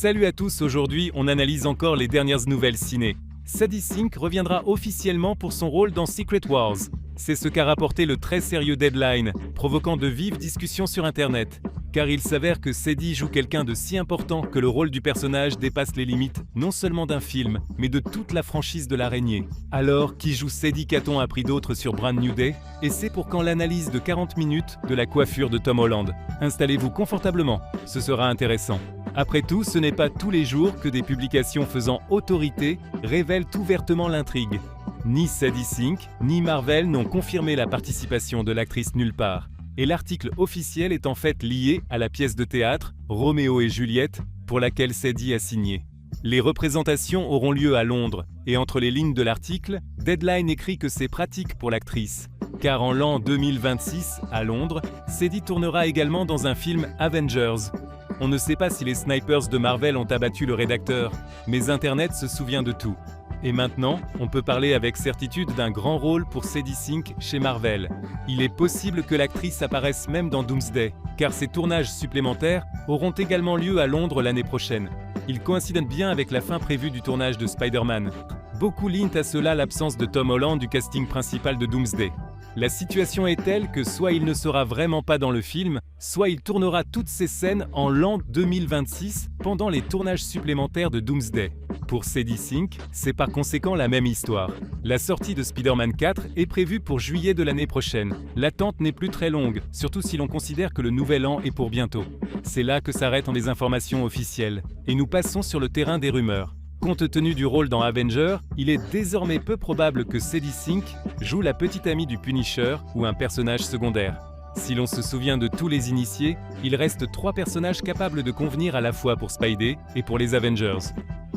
Salut à tous, aujourd'hui on analyse encore les dernières nouvelles ciné. Sadie Sink reviendra officiellement pour son rôle dans Secret Wars. C'est ce qu'a rapporté le très sérieux Deadline, provoquant de vives discussions sur internet. Car il s'avère que Sadie joue quelqu'un de si important que le rôle du personnage dépasse les limites non seulement d'un film, mais de toute la franchise de l'araignée. Alors, qui joue Sadie qu'a-t-on appris d'autre sur Brand New Day? Et c'est pour quand l'analyse de 40 minutes de la coiffure de Tom Holland. Installez-vous confortablement, ce sera intéressant. Après tout, ce n'est pas tous les jours que des publications faisant autorité révèlent ouvertement l'intrigue. Ni Sadie Sink, ni Marvel n'ont confirmé la participation de l'actrice nulle part. Et l'article officiel est en fait lié à la pièce de théâtre Roméo et Juliette, pour laquelle Sadie a signé. Les représentations auront lieu à Londres, et entre les lignes de l'article, Deadline écrit que c'est pratique pour l'actrice. Car en l'an 2026, à Londres, Sadie tournera également dans un film Avengers. On ne sait pas si les snipers de Marvel ont abattu le rédacteur, mais Internet se souvient de tout. Et maintenant, on peut parler avec certitude d'un grand rôle pour Sadie Sink chez Marvel. Il est possible que l'actrice apparaisse même dans Doomsday, car ces tournages supplémentaires auront également lieu à Londres l'année prochaine. Ils coïncident bien avec la fin prévue du tournage de Spider-Man. Beaucoup lignent à cela l'absence de Tom Holland du casting principal de Doomsday. La situation est telle que soit il ne sera vraiment pas dans le film, soit il tournera toutes ces scènes en l'an 2026 pendant les tournages supplémentaires de Doomsday. Pour Sadie Sink, c'est par conséquent la même histoire. La sortie de Spider-Man 4 est prévue pour juillet de l'année prochaine. L'attente n'est plus très longue, surtout si l'on considère que le nouvel an est pour bientôt. C'est là que s'arrêtent les informations officielles, et nous passons sur le terrain des rumeurs. Compte tenu du rôle dans Avengers, il est désormais peu probable que Sadie Sink joue la petite amie du Punisher ou un personnage secondaire. Si l'on se souvient de tous les initiés, il reste 3 personnages capables de convenir à la fois pour Spidey et pour les Avengers.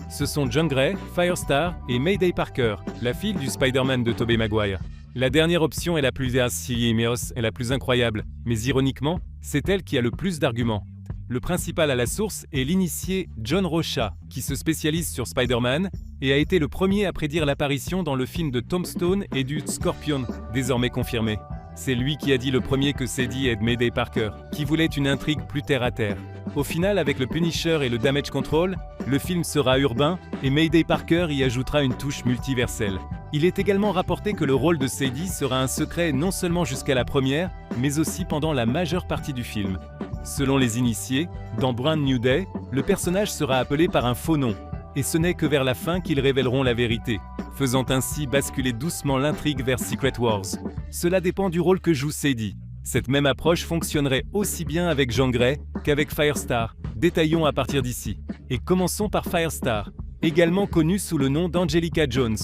Ce sont Jean Grey, Firestar et Mayday Parker, la fille du Spider-Man de Tobey Maguire. La dernière option est la plus versémios et la plus incroyable, mais ironiquement, c'est elle qui a le plus d'arguments. Le principal à la source est l'initié John Rocha, qui se spécialise sur Spider-Man et a été le premier à prédire l'apparition dans le film de Tombstone et du Scorpion, désormais confirmé. C'est lui qui a dit le premier que Sadie est Mayday Parker, qui voulait une intrigue plus terre-à-terre. Au final, avec le Punisher et le Damage Control, le film sera urbain et Mayday Parker y ajoutera une touche multiverselle. Il est également rapporté que le rôle de Sadie sera un secret non seulement jusqu'à la première, mais aussi pendant la majeure partie du film. Selon les initiés, dans Brand New Day, le personnage sera appelé par un faux nom, et ce n'est que vers la fin qu'ils révéleront la vérité, faisant ainsi basculer doucement l'intrigue vers Secret Wars. Cela dépend du rôle que joue Sadie. Cette même approche fonctionnerait aussi bien avec Jean Grey qu'avec Firestar. Détaillons à partir d'ici. Et commençons par Firestar, également connue sous le nom d'Angelica Jones.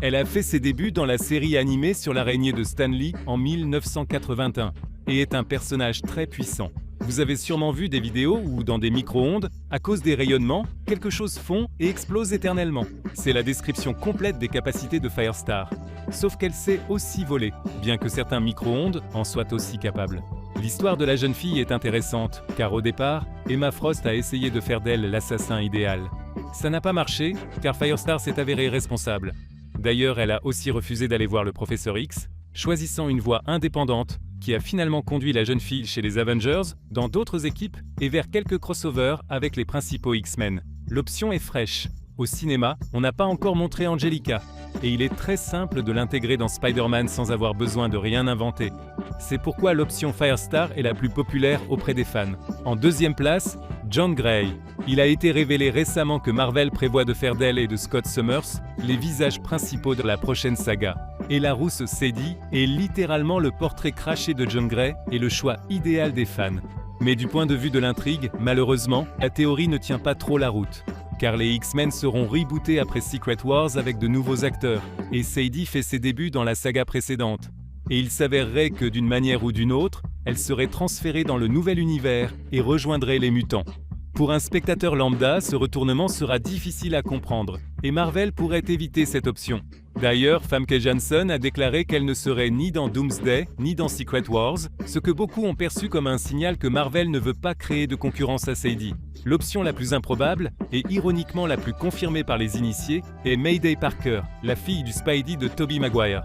Elle a fait ses débuts dans la série animée sur l'araignée de Stan Lee en 1981, et est un personnage très puissant. Vous avez sûrement vu des vidéos où, dans des micro-ondes, à cause des rayonnements, quelque chose fond et explose éternellement. C'est la description complète des capacités de Firestar. Sauf qu'elle sait aussi voler, bien que certains micro-ondes en soient aussi capables. L'histoire de la jeune fille est intéressante, car au départ, Emma Frost a essayé de faire d'elle l'assassin idéal. Ça n'a pas marché, car Firestar s'est avérée responsable. D'ailleurs, elle a aussi refusé d'aller voir le Professeur X, choisissant une voie indépendante, qui a finalement conduit la jeune fille chez les Avengers, dans d'autres équipes et vers quelques crossovers avec les principaux X-Men. L'option est fraîche. Au cinéma, on n'a pas encore montré Angelica, et il est très simple de l'intégrer dans Spider-Man sans avoir besoin de rien inventer. C'est pourquoi l'option Firestar est la plus populaire auprès des fans. En deuxième place, John Grey. Il a été révélé récemment que Marvel prévoit de faire d'elle et de Scott Summers les visages principaux de la prochaine saga. Et la rousse Sadie est littéralement le portrait craché de John Grey et le choix idéal des fans. Mais du point de vue de l'intrigue, malheureusement, la théorie ne tient pas trop la route. Car les X-Men seront rebootés après Secret Wars avec de nouveaux acteurs, et Sadie fait ses débuts dans la saga précédente. Et il s'avérerait que d'une manière ou d'une autre, elle serait transférée dans le nouvel univers et rejoindrait les mutants. Pour un spectateur lambda, ce retournement sera difficile à comprendre, et Marvel pourrait éviter cette option. D'ailleurs, Famke Janssen a déclaré qu'elle ne serait ni dans Doomsday, ni dans Secret Wars, ce que beaucoup ont perçu comme un signal que Marvel ne veut pas créer de concurrence à Sadie. L'option la plus improbable, et ironiquement la plus confirmée par les initiés, est Mayday Parker, la fille du Spidey de Tobey Maguire.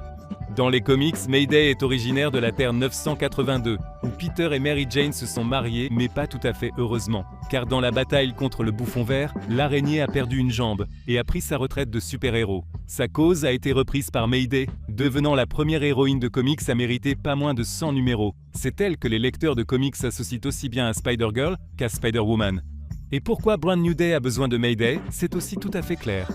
Dans les comics, Mayday est originaire de la Terre 982, où Peter et Mary Jane se sont mariés, mais pas tout à fait heureusement. Car dans la bataille contre le Bouffon Vert, l'araignée a perdu une jambe et a pris sa retraite de super-héros. Sa cause a été reprise par Mayday, devenant la première héroïne de comics à mériter pas moins de 100 numéros. C'est elle que les lecteurs de comics associent aussi bien à Spider-Girl qu'à Spider-Woman. Et pourquoi Brand New Day a besoin de Mayday, c'est aussi tout à fait clair.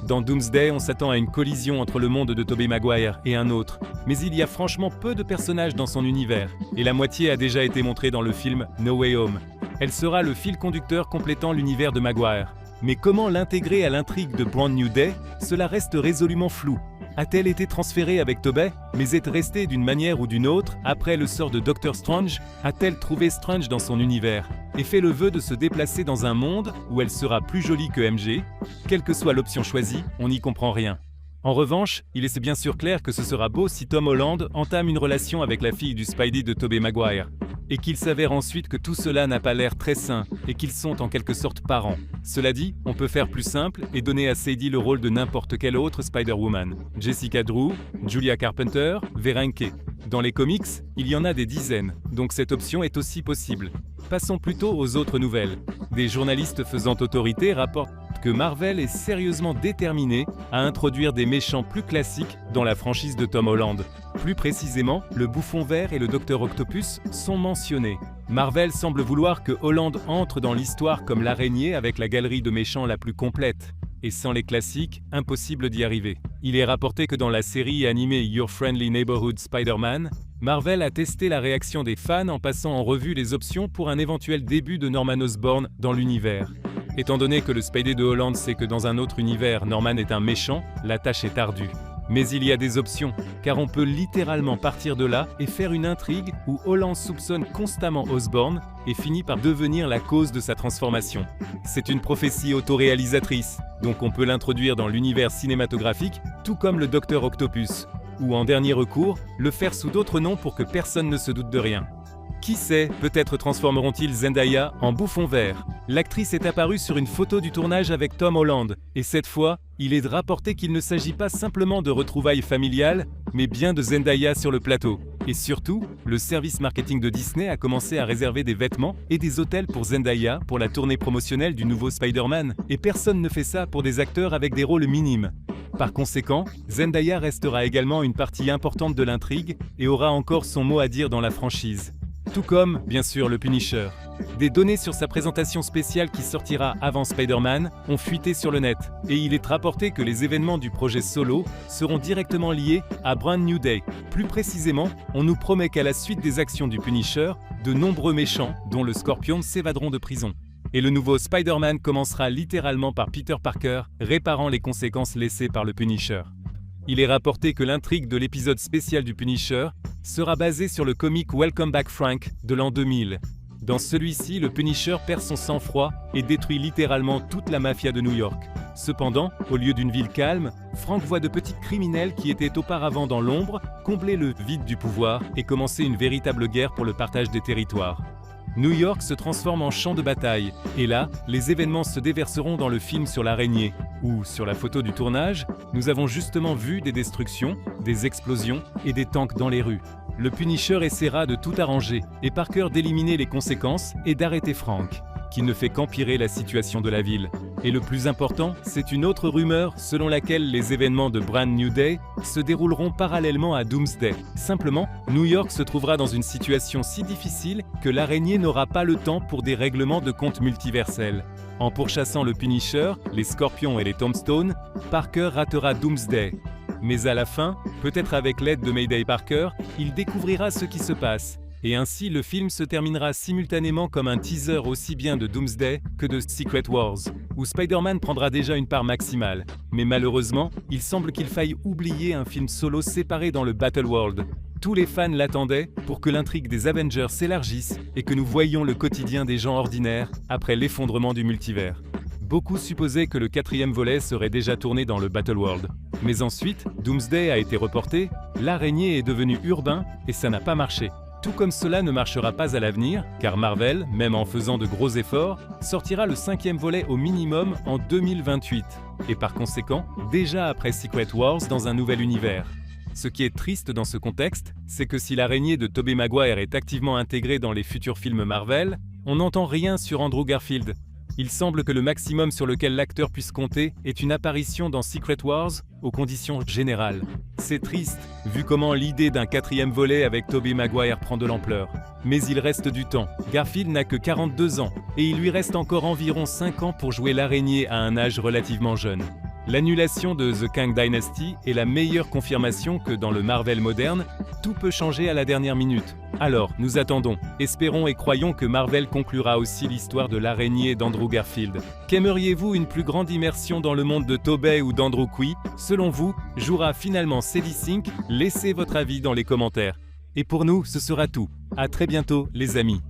Dans Doomsday, on s'attend à une collision entre le monde de Tobey Maguire et un autre, mais il y a franchement peu de personnages dans son univers, et la moitié a déjà été montrée dans le film No Way Home. Elle sera le fil conducteur complétant l'univers de Maguire. Mais comment l'intégrer à l'intrigue de Brand New Day, cela reste résolument flou. A-t-elle été transférée avec Tobey, mais est restée d'une manière ou d'une autre après le sort de Doctor Strange? A-t-elle trouvé Strange dans son univers et fait le vœu de se déplacer dans un monde où elle sera plus jolie que MJ? Quelle que soit l'option choisie, on n'y comprend rien. En revanche, il est bien sûr clair que ce sera beau si Tom Holland entame une relation avec la fille du Spidey de Tobey Maguire, et qu'il s'avère ensuite que tout cela n'a pas l'air très sain et qu'ils sont en quelque sorte parents. Cela dit, on peut faire plus simple et donner à Sadie le rôle de n'importe quelle autre Spider-Woman. Jessica Drew, Julia Carpenter, Veranke. Dans les comics, il y en a des dizaines, donc cette option est aussi possible. Passons plutôt aux autres nouvelles. Des journalistes faisant autorité rapportent que Marvel est sérieusement déterminé à introduire des méchants plus classiques dans la franchise de Tom Holland. Plus précisément, le Bouffon Vert et le Docteur Octopus sont mentionnés. Marvel semble vouloir que Holland entre dans l'histoire comme l'araignée avec la galerie de méchants la plus complète. Et sans les classiques, impossible d'y arriver. Il est rapporté que dans la série animée Your Friendly Neighborhood Spider-Man, Marvel a testé la réaction des fans en passant en revue les options pour un éventuel début de Norman Osborn dans l'univers. Étant donné que le Spidey de Holland sait que dans un autre univers, Norman est un méchant, la tâche est ardue. Mais il y a des options, car on peut littéralement partir de là et faire une intrigue où Holland soupçonne constamment Osborn et finit par devenir la cause de sa transformation. C'est une prophétie autoréalisatrice, donc on peut l'introduire dans l'univers cinématographique, tout comme le Docteur Octopus, ou en dernier recours, le faire sous d'autres noms pour que personne ne se doute de rien. Qui sait, peut-être transformeront-ils Zendaya en Bouffon Vert. L'actrice est apparue sur une photo du tournage avec Tom Holland, et cette fois, il est rapporté qu'il ne s'agit pas simplement de retrouvailles familiales, mais bien de Zendaya sur le plateau. Et surtout, le service marketing de Disney a commencé à réserver des vêtements et des hôtels pour Zendaya pour la tournée promotionnelle du nouveau Spider-Man, et personne ne fait ça pour des acteurs avec des rôles minimes. Par conséquent, Zendaya restera également une partie importante de l'intrigue et aura encore son mot à dire dans la franchise. Tout comme, bien sûr, le Punisher. Des données sur sa présentation spéciale qui sortira avant Spider-Man ont fuité sur le net, et il est rapporté que les événements du projet Solo seront directement liés à Brand New Day. Plus précisément, on nous promet qu'à la suite des actions du Punisher, de nombreux méchants, dont le Scorpion, s'évaderont de prison. Et le nouveau Spider-Man commencera littéralement par Peter Parker, réparant les conséquences laissées par le Punisher. Il est rapporté que l'intrigue de l'épisode spécial du Punisher sera basée sur le comic Welcome Back Frank de l'an 2000. Dans celui-ci, le Punisher perd son sang-froid et détruit littéralement toute la mafia de New York. Cependant, au lieu d'une ville calme, Frank voit de petits criminels qui étaient auparavant dans l'ombre combler le vide du pouvoir et commencer une véritable guerre pour le partage des territoires. New York se transforme en champ de bataille, et là, les événements se déverseront dans le film sur l'araignée, où, sur la photo du tournage, nous avons justement vu des destructions, des explosions et des tanks dans les rues. Le Punisher essaiera de tout arranger, et Parker d'éliminer les conséquences et d'arrêter Frank, qui ne fait qu'empirer la situation de la ville. Et le plus important, c'est une autre rumeur selon laquelle les événements de Brand New Day se dérouleront parallèlement à Doomsday. Simplement, New York se trouvera dans une situation si difficile que l'araignée n'aura pas le temps pour des règlements de comptes multiversels. En pourchassant le Punisher, les Scorpions et les Tombstone, Parker ratera Doomsday. Mais à la fin, peut-être avec l'aide de Mayday Parker, il découvrira ce qui se passe. Et ainsi, le film se terminera simultanément comme un teaser aussi bien de Doomsday que de Secret Wars, où Spider-Man prendra déjà une part maximale. Mais malheureusement, il semble qu'il faille oublier un film solo séparé dans le Battleworld. Tous les fans l'attendaient pour que l'intrigue des Avengers s'élargisse et que nous voyions le quotidien des gens ordinaires après l'effondrement du multivers. Beaucoup supposaient que le 4e volet serait déjà tourné dans le Battleworld. Mais ensuite, Doomsday a été reporté, l'araignée est devenue urbain et ça n'a pas marché. Tout comme cela ne marchera pas à l'avenir, car Marvel, même en faisant de gros efforts, sortira le 5e volet au minimum en 2028, et par conséquent, déjà après Secret Wars dans un nouvel univers. Ce qui est triste dans ce contexte, c'est que si l'araignée de Tobey Maguire est activement intégrée dans les futurs films Marvel, on n'entend rien sur Andrew Garfield. Il semble que le maximum sur lequel l'acteur puisse compter est une apparition dans Secret Wars, aux conditions générales. C'est triste, vu comment l'idée d'un 4e volet avec Tobey Maguire prend de l'ampleur. Mais il reste du temps. Garfield n'a que 42 ans, et il lui reste encore environ 5 ans pour jouer l'araignée à un âge relativement jeune. L'annulation de The Kang Dynasty est la meilleure confirmation que dans le Marvel moderne, tout peut changer à la dernière minute. Alors, nous attendons, espérons et croyons que Marvel conclura aussi l'histoire de l'araignée d'Andrew Garfield. Qu'aimeriez-vous, une plus grande immersion dans le monde de Tobey ou d'Andrew Quee? Selon vous, jouera finalement Sadie Sink? Laissez votre avis dans les commentaires. Et pour nous, ce sera tout. À très bientôt, les amis.